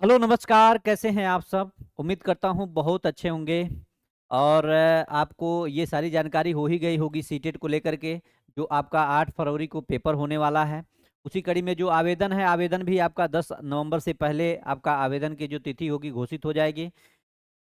Hello नमस्कार, कैसे हैं आप सब? उम्मीद करता हूँ बहुत अच्छे होंगे और आपको ये सारी जानकारी हो ही गई होगी सीटेट को लेकर के, जो आपका 8 फरवरी को पेपर होने वाला है। उसी कड़ी में जो आवेदन है, आवेदन भी आपका 10 नवंबर से पहले आपका आवेदन की जो तिथि होगी घोषित हो जाएगी।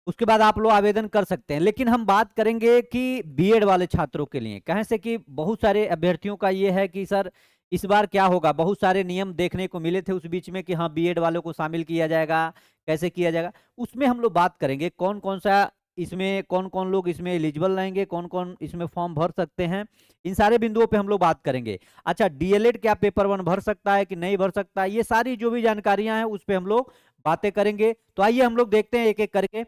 उसके बाद आप लोग आवेदन कर सकते हैं। लेकिन हम बात करेंगे कि बीएड वाले छात्रों के लिए, कहें से कि बहुत सारे अभ्यर्थियों का ये है कि सर इस बार क्या होगा। बहुत सारे नियम देखने को मिले थे उस बीच में कि हाँ बीएड वालों को शामिल किया जाएगा, कैसे किया जाएगा। उसमें हम लोग बात करेंगे कौन कौन सा इसमें, कौन कौन लोग इसमें एलिजिबल रहेंगे, कौन कौन इसमें फॉर्म भर सकते हैं। इन सारे बिंदुओं पे हम लोग बात करेंगे। अच्छा, डीएलएड क्या पेपर वन भर सकता है कि नहीं भर सकता है, ये सारी जो भी जानकारियां हैं उस पर हम लोग बातें करेंगे। तो आइए हम लोग देखते हैं एक एक करके।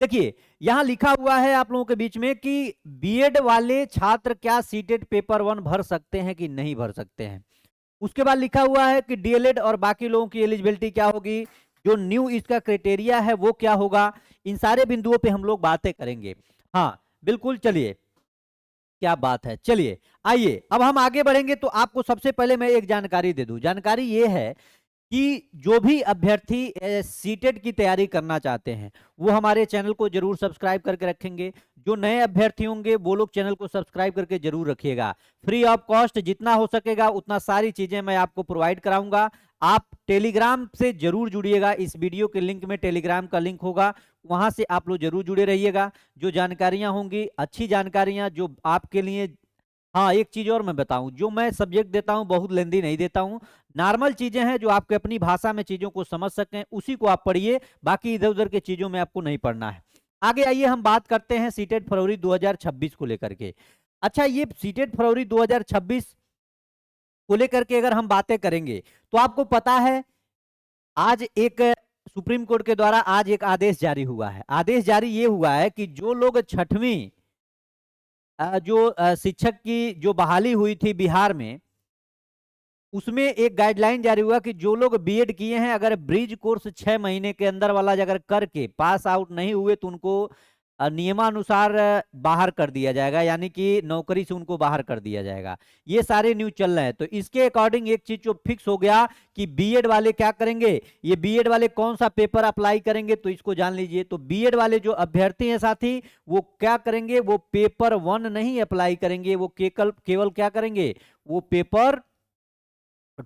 देखिए, यहां लिखा हुआ है आप लोगों के बीच में कि बीएड वाले छात्र क्या सीटेट पेपर वन भर सकते हैं कि नहीं भर सकते हैं। उसके बाद लिखा हुआ है कि डीएलएड और बाकी लोगों की एलिजिबिलिटी क्या होगी, जो न्यू इसका क्राइटेरिया है वो क्या होगा। इन सारे बिंदुओं पे हम लोग बातें करेंगे। हाँ बिल्कुल, चलिए, क्या बात है। चलिए आइए अब हम आगे बढ़ेंगे। तो आपको सबसे पहले मैं एक जानकारी दे दूं। जानकारी ये है कि जो भी अभ्यर्थी सीटेट की तैयारी करना चाहते हैं वो हमारे चैनल को जरूर सब्सक्राइब करके रखेंगे। जो नए अभ्यर्थी होंगे वो लोग चैनल को सब्सक्राइब करके जरूर रखिएगा। फ्री ऑफ कॉस्ट जितना हो सकेगा उतना सारी चीजें मैं आपको प्रोवाइड कराऊंगा। आप टेलीग्राम से जरूर जुड़िएगा। इस वीडियो के लिंक में टेलीग्राम का लिंक होगा, वहां से आप लोग जरूर जुड़े रहिएगा। जो जानकारियां होंगी, अच्छी जानकारियां जो आपके लिए। हाँ, एक चीज और मैं बताऊं, जो मैं सब्जेक्ट देता हूं बहुत लेंदी नहीं देता हूं। नॉर्मल चीजें हैं जो आपके अपनी भाषा में चीजों को समझ सकें, उसी को आप पढ़िए। बाकी इधर उधर की चीजों में आपको नहीं पढ़ना है। आगे आइए हम बात करते हैं सीटेट फरवरी 2026 को लेकर के। अच्छा, ये सीटेट फरवरी 2026 को लेकर के अगर हम बातें करेंगे तो आपको पता है आज एक सुप्रीम कोर्ट के द्वारा आज एक आदेश जारी हुआ है। आदेश जारी ये हुआ है कि जो लोग छठवीं जो शिक्षक की जो बहाली हुई थी बिहार में, उसमें एक गाइडलाइन जारी हुआ कि जो लोग बीएड किए हैं, अगर ब्रिज कोर्स 6 महीने के अंदर वाला अगर करके पास आउट नहीं हुए तो उनको नियमानुसार बाहर कर दिया जाएगा, यानी कि नौकरी से उनको बाहर कर दिया जाएगा। ये सारे न्यूज चल रहे हैं। तो इसके अकॉर्डिंग एक चीज जो फिक्स हो गया कि बीएड वाले क्या करेंगे, ये बीएड वाले कौन सा पेपर अप्लाई करेंगे, तो इसको जान लीजिए। तो बीएड वाले जो अभ्यर्थी हैं साथी, वो क्या करेंगे, वो पेपर वन नहीं अप्लाई करेंगे, वो केवल केवल क्या करेंगे, वो पेपर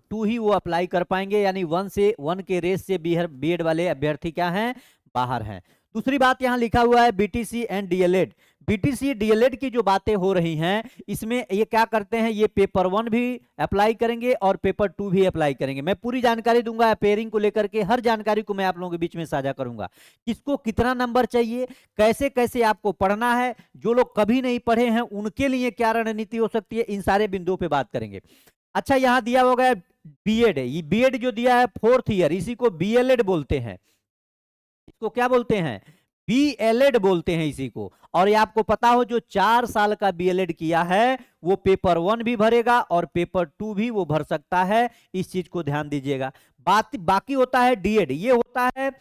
टू ही वो अप्लाई कर पाएंगे। यानी वन के रेस से बीएड वाले अभ्यर्थी क्या हैं, बाहर हैं। दूसरी बात यहां लिखा हुआ है BTC and DElEd. BTC DElEd की जो बातें हो रही हैं, इसमें ये क्या करते हैं, ये पेपर वन भी अप्लाई करेंगे और पेपर टू भी अप्लाई करेंगे। मैं पूरी जानकारी दूंगा अपेयरिंग को लेकर के, हर जानकारी को मैं आप लोगों के बीच में साझा करूंगा। किसको कितना नंबर चाहिए, कैसे कैसे आपको पढ़ना है, जो लोग कभी नहीं पढ़े हैं उनके लिए क्या रणनीति हो सकती है, इन सारे बिंदुओं पर बात करेंगे। अच्छा, यहां दिया होगा बीएड है। ये बीएड जो दिया है 4th ईयर, इसी को बीएलएड बोलते हैं। इसको क्या बोलते हैं, बीएलएड बोलते हैं इसी को। और ये आपको पता हो, जो 4 साल का बीएलएड किया है वो पेपर वन भी भरेगा और पेपर टू भी वो भर सकता है। इस चीज को ध्यान दीजिएगा। बात बाकी होता है डीएड। ये होता है,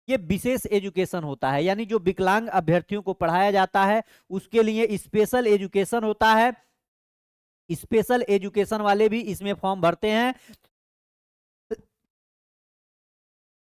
ये विशेष एजुकेशन होता है, यानी जो विकलांग अभ्यर्थियों को पढ़ाया जाता है उसके लिए स्पेशल एजुकेशन होता है। स्पेशल एजुकेशन वाले भी इसमें फॉर्म भरते हैं,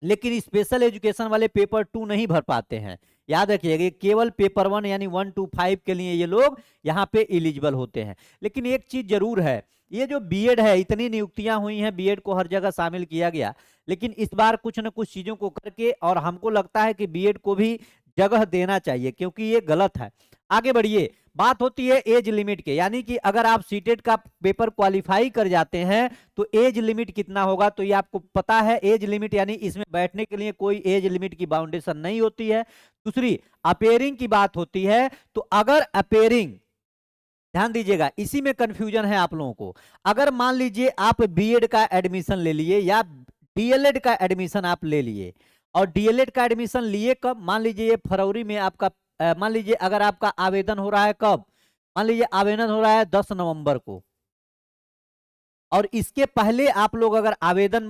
लेकिन स्पेशल एजुकेशन वाले पेपर टू नहीं भर पाते हैं। याद रखिएगा, केवल पेपर वन यानी 1 to 5 के लिए ये लोग यहाँ पे एलिजिबल होते हैं। लेकिन एक चीज जरूर है, ये जो बीएड है, इतनी नियुक्तियां हुई हैं, बीएड को हर जगह शामिल किया गया, लेकिन इस बार कुछ न कुछ चीजों को करके, और हमको लगता है कि बीएड को भी जगह देना चाहिए, क्योंकि ये गलत है। आगे बढ़िए। बात होती है एज लिमिट के, यानी कि अगर आप सीटेट का पेपर क्वालिफाई कर जाते हैं तो एज लिमिट कितना होगा, तो ये आपको पता है। एज लिमिट यानी इसमें बैठने के लिए कोई एज लिमिट की बाउंडेशन नहीं होती है। दूसरी, अपेयरिंग की बात होती है। तो अगर अपेयरिंग, ध्यान दीजिएगा, इसी में कंफ्यूजन है आप लोगों को। अगर मान लीजिए आप बीएड का एडमिशन ले लिए या डीएलएड का एडमिशन आप ले लिए, और डीएलएड का एडमिशन लिए कब, मान लीजिए ये फरवरी में आपका मान लीजिए अगर आपका आवेदन हो रहा है कब, मान लीजिए आवेदन हो रहा है 10 नवंबर को, और इसके पहले आप लोग अगर आवेदन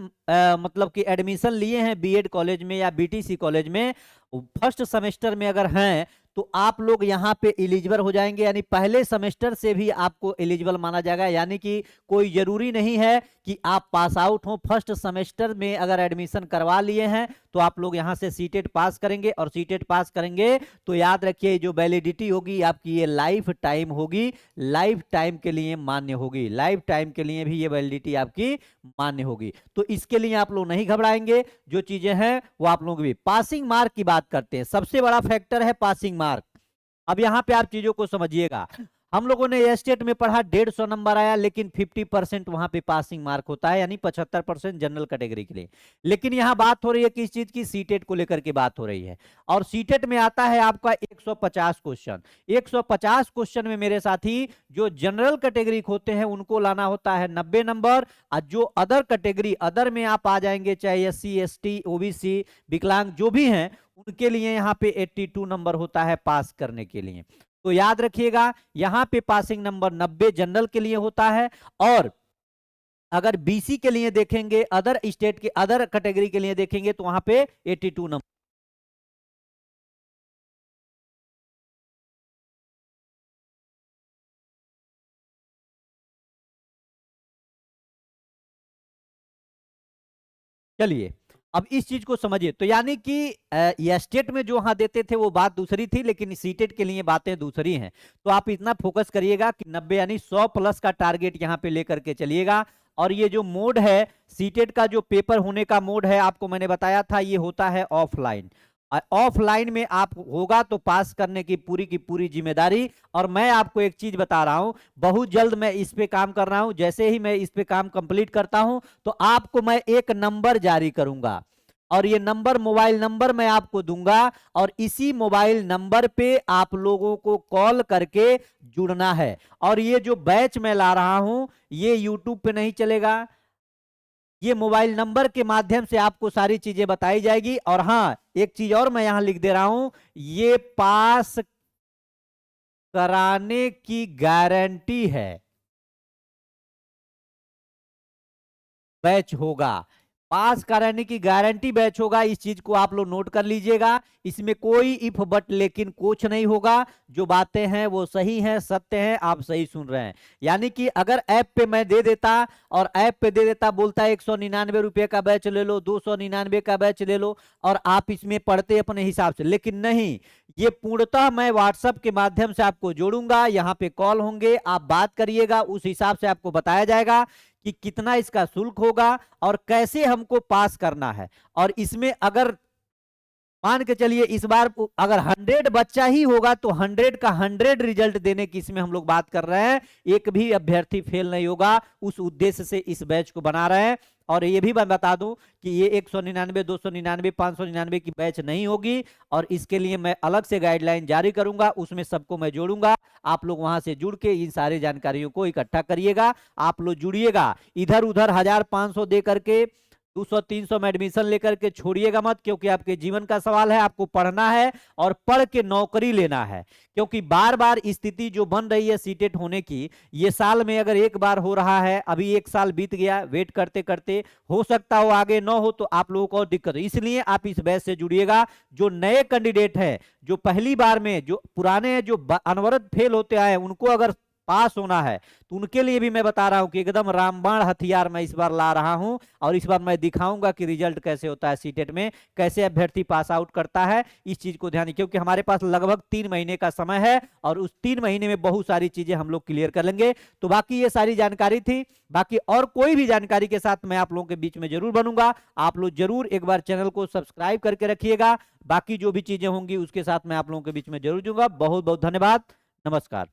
मतलब कि एडमिशन लिए हैं बीएड कॉलेज में या बीटीसी कॉलेज में, फर्स्ट सेमेस्टर में अगर हैं, तो आप लोग यहाँ पे एलिजिबल हो जाएंगे, यानी पहले सेमेस्टर से भी आपको एलिजिबल माना जाएगा। यानी कि कोई जरूरी नहीं है कि आप पास आउट हो, फर्स्ट सेमेस्टर में अगर एडमिशन करवा लिए हैं तो आप लोग यहाँ से सीटेट पास करेंगे, और सीटेट पास करेंगे तो याद रखिए जो वैलिडिटी होगी आपकी ये लाइफ टाइम होगी, लाइफ टाइम के लिए मान्य होगी, लाइफ टाइम के लिए भी ये वैलिडिटी आपकी मान्य होगी। तो इसके लिए आप लोग नहीं घबराएंगे, जो चीजें हैं वो आप लोग भी। पासिंग मार्क की बात करते हैं, सबसे बड़ा फैक्टर है पासिंग मार्क। अब यहां पे आप चीजों को समझिएगा, हम लोगों ने स्टेट में पढ़ा 150 नंबर आया, लेकिन 50% वहां पे पासिंग मार्क होता है, यानी 75% जनरल कैटेगरी के लिए। लेकिन यहां बात हो रही है किस चीज की, सीटेट को लेकर के बात हो रही है। और सीटेट में आता है आपका 150 क्वेश्चन। 150 क्वेश्चन में मेरे साथी जो जनरल कैटेगरी होते हैं उनको लाना होता है 90 नंबर, और जो अदर कैटेगरी, अदर में आप आ जाएंगे चाहे SC ST OBC विकलांग जो भी हैं, उनके लिए यहाँ पे 82 नंबर होता है पास करने के लिए। तो याद रखिएगा यहां पे पासिंग नंबर 90 जनरल के लिए होता है, और अगर BC के लिए देखेंगे, अदर स्टेट के अदर कैटेगरी के लिए देखेंगे तो वहां पे 82 नंबर। चलिए अब इस चीज को समझिए। तो यानी कि स्टेट में जो वहां देते थे वो बात दूसरी थी, लेकिन सीटेट के लिए बातें दूसरी हैं। तो आप इतना फोकस करिएगा कि 90 यानी 100 प्लस का टारगेट यहां पे लेकर के चलिएगा। और ये जो मोड है सीटेट का, जो पेपर होने का मोड है, आपको मैंने बताया था ये होता है ऑफलाइन। ऑफलाइन में आप होगा तो पास करने की पूरी जिम्मेदारी। और मैं आपको एक चीज बता रहा हूं, बहुत जल्द मैं इस पे काम कर रहा हूं, जैसे ही मैं इस पे काम कंप्लीट करता हूं तो आपको मैं एक नंबर जारी करूंगा, और ये नंबर मोबाइल नंबर मैं आपको दूंगा, और इसी मोबाइल नंबर पे आप लोगों को कॉल करके जुड़ना है। और ये जो बैच मैं ला रहा हूं ये यूट्यूब पे नहीं चलेगा, ये मोबाइल नंबर के माध्यम से आपको सारी चीजें बताई जाएगी। और हाँ, एक चीज और मैं यहां लिख दे रहा हूं, ये पास कराने की गारंटी है, बैच होगा, पास कराने की गारंटी बैच होगा। इस चीज को आप लोग नोट कर लीजिएगा, इसमें कोई इफ बट लेकिन कुछ नहीं होगा। जो बातें हैं वो सही हैं, सत्य हैं, आप सही सुन रहे हैं। यानी कि अगर ऐप पे मैं दे देता, और ऐप पे दे देता, बोलता है 199 रुपए का बैच ले लो, 299 का बैच ले लो, और आप इसमें पढ़ते अपने हिसाब से, लेकिन नहीं, ये पूर्णतः मैं व्हाट्सएप के माध्यम से आपको जोड़ूंगा, यहाँ पे कॉल होंगे, आप बात करिएगा, उस हिसाब से आपको बताया जाएगा कि कितना इसका शुल्क होगा और कैसे हमको पास करना है। और इसमें अगर मान के चलिए इस बार अगर 100 बच्चा ही होगा तो 100 का 100 रिजल्ट देने की इसमें हम लोग बात कर रहे हैं, एक भी अभ्यर्थी फेल नहीं होगा, उस उद्देश्य से इस बैच को बना रहे हैं। और ये भी मैं बता दूं कि ये 199 299 599 की बैच नहीं होगी, और इसके लिए मैं अलग से गाइडलाइन जारी करूंगा, उसमें सबको मैं जोड़ूंगा। आप लोग वहां से जुड़ के इन सारी जानकारियों को इकट्ठा करिएगा, आप लोग जुड़िएगा, इधर उधर 1500 दे करके 200-300 में एडमिशन लेकर के छोड़िएगा मत, क्योंकि आपके जीवन का सवाल है, आपको पढ़ना है और पढ़ के नौकरी लेना है। क्योंकि बार बार स्थिति जो बन रही है सीटेट होने की, ये साल में अगर एक बार हो रहा है, अभी 1 साल बीत गया वेट करते करते, हो सकता हो आगे न हो तो आप लोगों को और दिक्कत हो। इसलिए आप इस बैच से जुड़िएगा। जो नए कैंडिडेट है, जो पहली बार में, जो पुराने जो अनवरत फेल होते आए, उनको अगर पास होना है तो उनके लिए भी मैं बता रहा हूं कि एकदम रामबाण हथियार मैं इस बार ला रहा हूं, और इस बार मैं दिखाऊंगा कि रिजल्ट कैसे होता है सीटेट में, कैसे अभ्यर्थी पास आउट करता है। इस चीज को ध्यान, क्योंकि हमारे पास लगभग 3 महीने का समय है, और उस 3 महीने में बहुत सारी चीजें हम लोग क्लियर कर लेंगे। तो बाकी ये सारी जानकारी थी, बाकी और कोई भी जानकारी के साथ मैं आप लोगों के बीच में जरूर बनूंगा। आप लोग जरूर एक बार चैनल को सब्सक्राइब करके रखिएगा, बाकी जो भी चीजें होंगी उसके साथ मैं आप लोगों के बीच में जरूर जुड़ूंगा। बहुत बहुत धन्यवाद, नमस्कार।